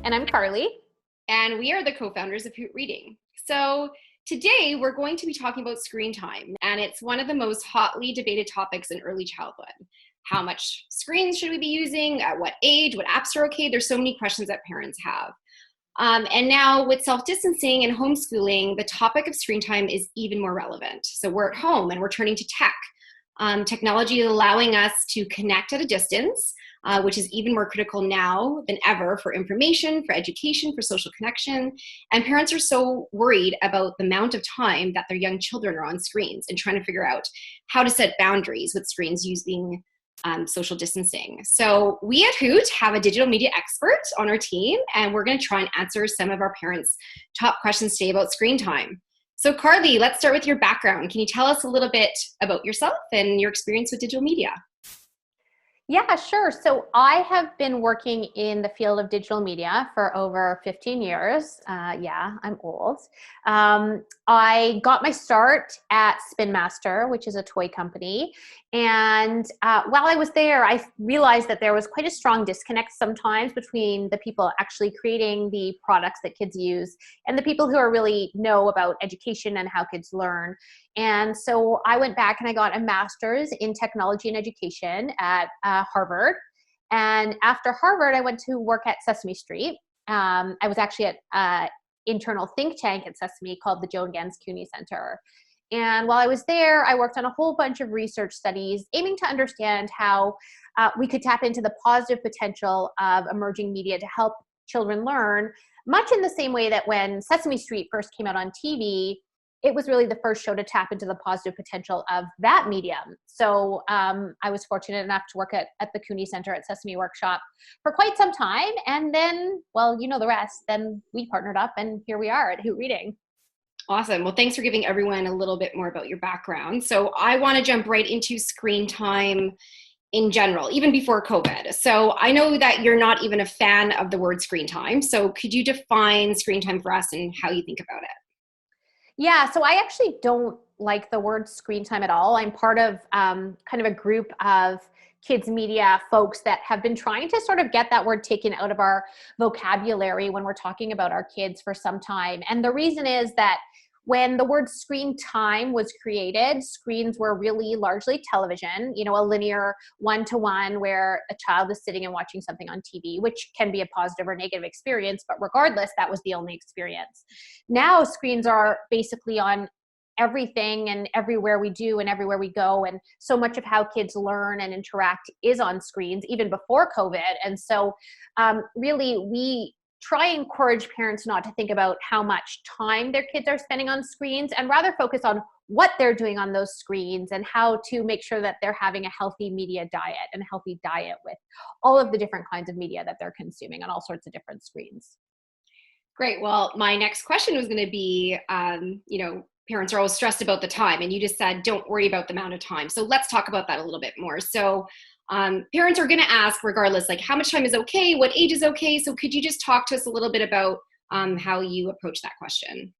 And I'm Carly. And we are the co-founders of Hoot Reading. So today we're going to be talking about screen time, and it's one of the most hotly debated topics in early childhood. How much screens should we be using? At what age? What apps are okay? There's so many questions that parents have. And now with self-distancing and homeschooling, the topic of screen time is even more relevant. So we're at home and we're turning to tech. Technology is allowing us to connect at a distance, which is even more critical now than ever for information, for education, for social connection. And parents are so worried about the amount of time that their young children are on screens and trying to figure out how to set boundaries with screens using social distancing. So we at Hoot have a digital media expert on our team, and we're going to try and answer some of our parents' top questions today about screen time. So Carly, let's start with your background. Can you tell us a little bit about yourself and your experience with digital media? Yeah, sure. So I have been working in the field of digital media for over 15 years. Yeah, I'm old. I got my start at Spin Master, which is a toy company. And while I was there, I realized that there was quite a strong disconnect sometimes between the people actually creating the products that kids use and the people who are really know about education and how kids learn. And so I went back and I got a master's in technology and education at Harvard. And after Harvard, I went to work at Sesame Street. I was actually at an internal think tank at Sesame called the Joan Gans Cooney Center. And while I was there, I worked on a whole bunch of research studies aiming to understand how we could tap into the positive potential of emerging media to help children learn, much in the same way that when Sesame Street first came out on TV, it was really the first show to tap into the positive potential of that medium. So I was fortunate enough to work at the Cooney Center at Sesame Workshop for quite some time. And then, well, you know the rest. Then we partnered up and here we are at Hoot Reading. Awesome. Well, thanks for giving everyone a little bit more about your background. So I want to jump right into screen time in general, even before COVID. So I know that you're not even a fan of the word screen time. So could you define screen time for us and how you think about it? Yeah, so I actually don't like the word screen time at all. I'm part of kind of a group of kids media folks that have been trying to sort of get that word taken out of our vocabulary when we're talking about our kids for some time. And the reason is that when the word screen time was created, screens were really largely television, you know, a linear one-to-one where a child is sitting and watching something on TV, which can be a positive or negative experience, but regardless, that was the only experience. Now screens are basically on everything and everywhere we do and everywhere we go. And so much of how kids learn and interact is on screens, even before COVID. And so really we try and encourage parents not to think about how much time their kids are spending on screens and rather focus on what they're doing on those screens and how to make sure that they're having a healthy media diet and a healthy diet with all of the different kinds of media that they're consuming on all sorts of different screens. Great. Well, my next question was going to be, parents are always stressed about the time, and you just said, don't worry about the amount of time. So let's talk about that a little bit more. So parents are going to ask regardless, like how much time is okay? What age is okay? So could you just talk to us a little bit about how you approach that question?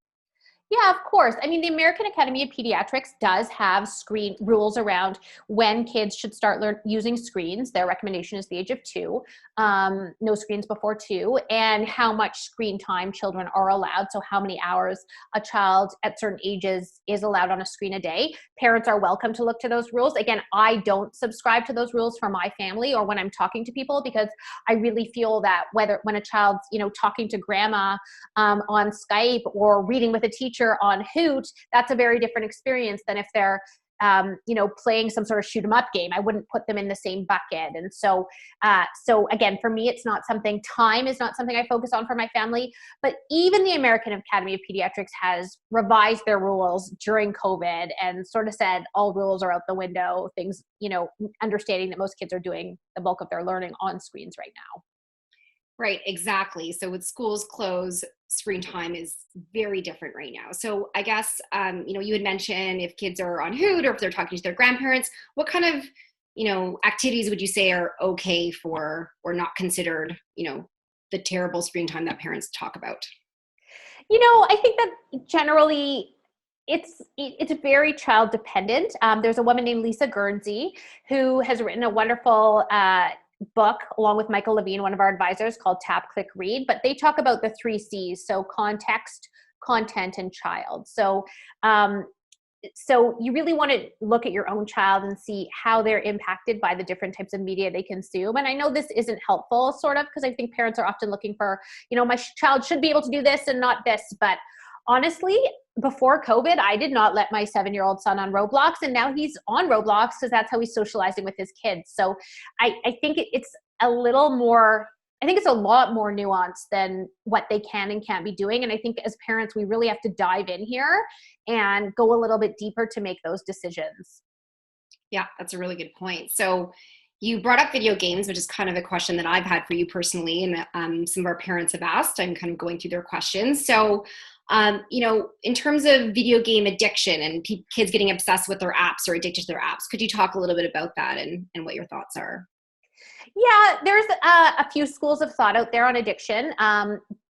Yeah, of course. I mean, the American Academy of Pediatrics does have screen rules around when kids should start using screens. Their recommendation is the age of 2, no screens before 2, and how much screen time children are allowed. So how many hours a child at certain ages is allowed on a screen a day. Parents are welcome to look to those rules. Again, I don't subscribe to those rules for my family or when I'm talking to people, because I really feel that when a child's, talking to grandma on Skype or reading with a teacher on Hoot, that's a very different experience than if they're playing some sort of shoot 'em up game. I wouldn't put them in the same bucket. And so again, for me, time is not something I focus on for my family, but even the American Academy of Pediatrics has revised their rules during COVID and sort of said all rules are out the window, things, understanding that most kids are doing the bulk of their learning on screens right now. Right, exactly. So with schools closed, screen time is very different right now. So I guess, you had mentioned if kids are on Hoot or if they're talking to their grandparents, what kind of, activities would you say are okay for or not considered, the terrible screen time that parents talk about? I think that generally it's very child dependent. There's a woman named Lisa Guernsey who has written a wonderful book along with Michael Levine, one of our advisors, called Tap, Click, Read, but they talk about the 3 C's. So context, content, and child. So you really want to look at your own child and see how they're impacted by the different types of media they consume. And I know this isn't helpful, sort of, because I think parents are often looking for, my child should be able to do this and not this. But honestly, before COVID, I did not let my 7-year-old son on Roblox, and now he's on Roblox because that's how he's socializing with his kids. So I think it's a little more, I think it's a lot more nuanced than what they can and can't be doing. And I think as parents, we really have to dive in here and go a little bit deeper to make those decisions. Yeah, that's a really good point. So you brought up video games, which is kind of a question that I've had for you personally, and some of our parents have asked. I'm kind of going through their questions. So, in terms of video game addiction and kids getting obsessed with their apps or addicted to their apps, could you talk a little bit about that and what your thoughts are? Yeah, there's a few schools of thought out there on addiction.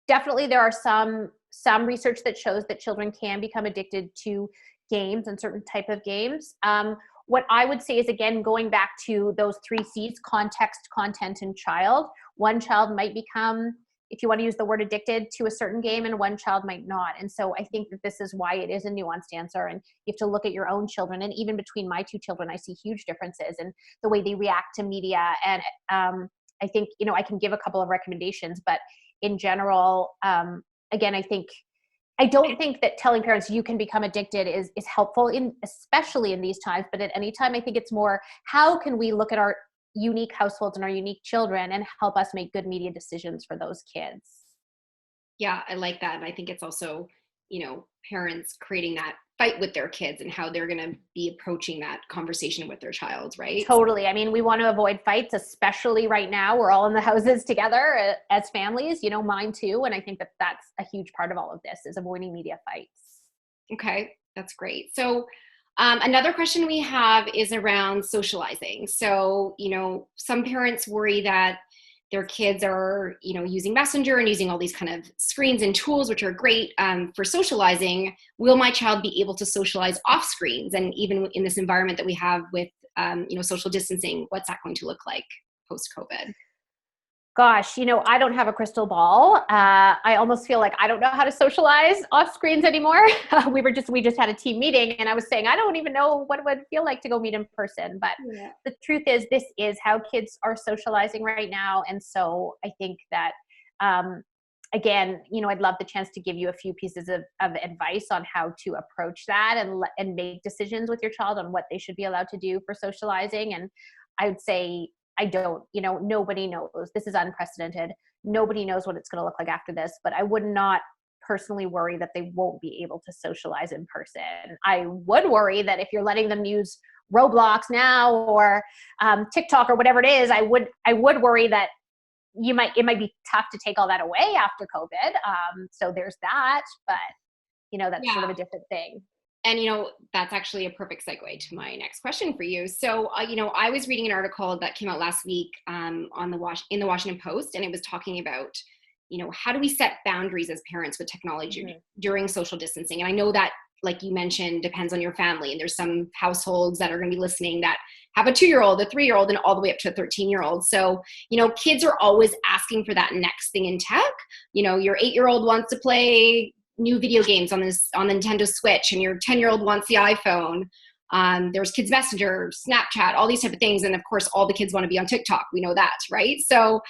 Definitely there are some research that shows that children can become addicted to games and certain type of games. What I would say is, again, going back to those 3 C's, context, content, and child. One child might become, if you want to use the word, addicted to a certain game, and one child might not. And so I think that this is why it is a nuanced answer, and you have to look at your own children. And even between my 2 children, I see huge differences in the way they react to media. And I think, I can give a couple of recommendations, but in general, again, I don't think that telling parents you can become addicted is helpful, especially in these times. But at any time, I think it's more, how can we look at our unique households and our unique children and help us make good media decisions for those kids? Yeah, I like that. And I think it's also, parents creating that fight with their kids and how they're going to be approaching that conversation with their child, right? Totally. I mean, we want to avoid fights, especially right now. We're all in the houses together as families, mine too. And I think that that's a huge part of all of this, is avoiding media fights. Okay, that's great. So another question we have is around socializing. So, some parents worry that their kids are, using Messenger and using all these kind of screens and tools, which are great for socializing. Will my child be able to socialize off screens? And even in this environment that we have with, social distancing, what's that going to look like post-COVID? Gosh, I don't have a crystal ball. I almost feel like I don't know how to socialize off screens anymore. We just had a team meeting, and I was saying, I don't even know what it would feel like to go meet in person. But Yeah. the truth is, this is how kids are socializing right now. And so I think that, again, I'd love the chance to give you a few pieces of advice on how to approach that and make decisions with your child on what they should be allowed to do for socializing. And I would say, I don't, nobody knows. This is unprecedented. Nobody knows what it's going to look like after this, but I would not personally worry that they won't be able to socialize in person. I would worry that if you're letting them use Roblox now or TikTok or whatever it is, I would worry that it might be tough to take all that away after COVID. So there's that, but that's sort of a different thing. And, that's actually a perfect segue to my next question for you. So, I was reading an article that came out last week in the Washington Post, and it was talking about, how do we set boundaries as parents with technology during social distancing? And I know that, like you mentioned, depends on your family. And there's some households that are going to be listening that have a 2-year-old, a 3-year-old, and all the way up to a 13-year-old. So, kids are always asking for that next thing in tech. Your 8-year-old wants to play new video games on the Nintendo Switch, and your 10-year-old wants the iPhone. There's Kids Messenger, Snapchat, all these type of things. And of course, all the kids want to be on TikTok. We know that, right? So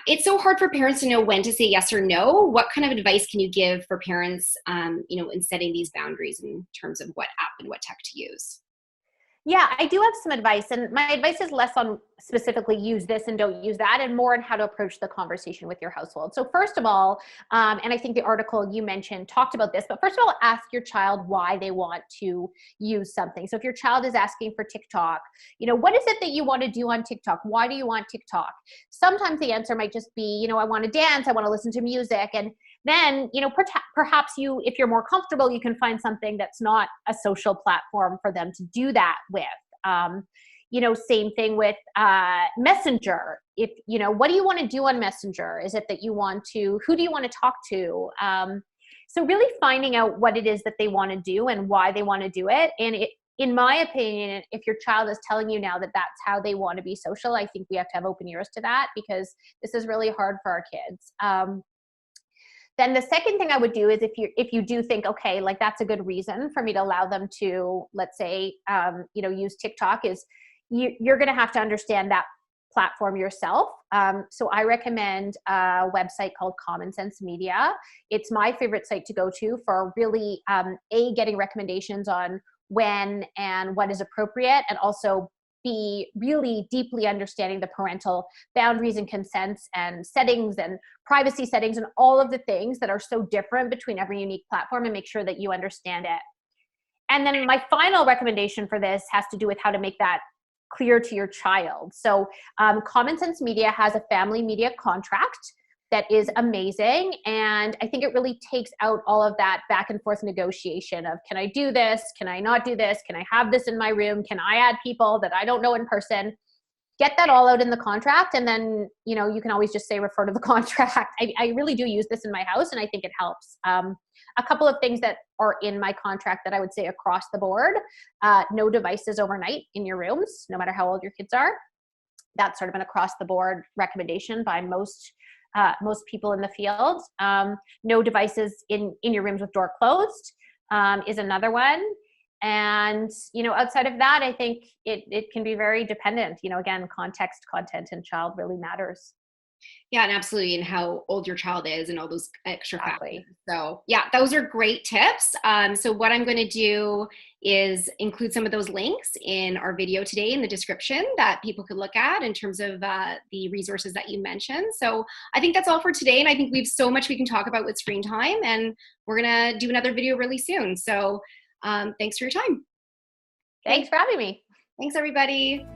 it's so hard for parents to know when to say yes or no. What kind of advice can you give for parents, in setting these boundaries in terms of what app and what tech to use? Yeah, I do have some advice, and my advice is less on specifically use this and don't use that, and more on how to approach the conversation with your household. So first of all, and I think the article you mentioned talked about this, but first of all, ask your child why they want to use something. So if your child is asking for TikTok, what is it that you want to do on TikTok? Why do you want TikTok? Sometimes the answer might just be, I want to dance, I want to listen to music, and then, perhaps if you're more comfortable, you can find something that's not a social platform for them to do that with. Same thing with Messenger. What do you want to do on Messenger? Is it that who do you want to talk to? So really finding out what it is that they want to do and why they want to do it. And in my opinion, if your child is telling you now that that's how they want to be social, I think we have to have open ears to that, because this is really hard for our kids. Then the second thing I would do is if you do think, okay, like that's a good reason for me to allow them to, let's say, use TikTok, is you're going to have to understand that platform yourself. So I recommend a website called Common Sense Media. It's my favorite site to go to for really, getting recommendations on when and what is appropriate, and also be really deeply understanding the parental boundaries and consents and settings and privacy settings and all of the things that are so different between every unique platform, and make sure that you understand it. And then my final recommendation for this has to do with how to make that clear to your child. So Common Sense Media has a family media contract that is amazing. And I think it really takes out all of that back and forth negotiation of, can I do this? Can I not do this? Can I have this in my room? Can I add people that I don't know in person? Get that all out in the contract. And then, you can always just say, refer to the contract. I really do use this in my house, and I think it helps. A couple of things that are in my contract that I would say across the board: no devices overnight in your rooms, no matter how old your kids are. That's sort of an across the board recommendation by most people in the field. No devices in your rooms with door closed is another one. And, outside of that, I think it can be very dependent. Again, context, content, and child really matters. Yeah, and absolutely, and how old your child is and all those extra Exactly. factors. So yeah, those are great tips. So what I'm going to do is include some of those links in our video today in the description that people could look at in terms of the resources that you mentioned. So I think that's all for today, and I think we have so much we can talk about with Screentime, and we're going to do another video really soon. So thanks for your time. Thanks for having me. Thanks, everybody.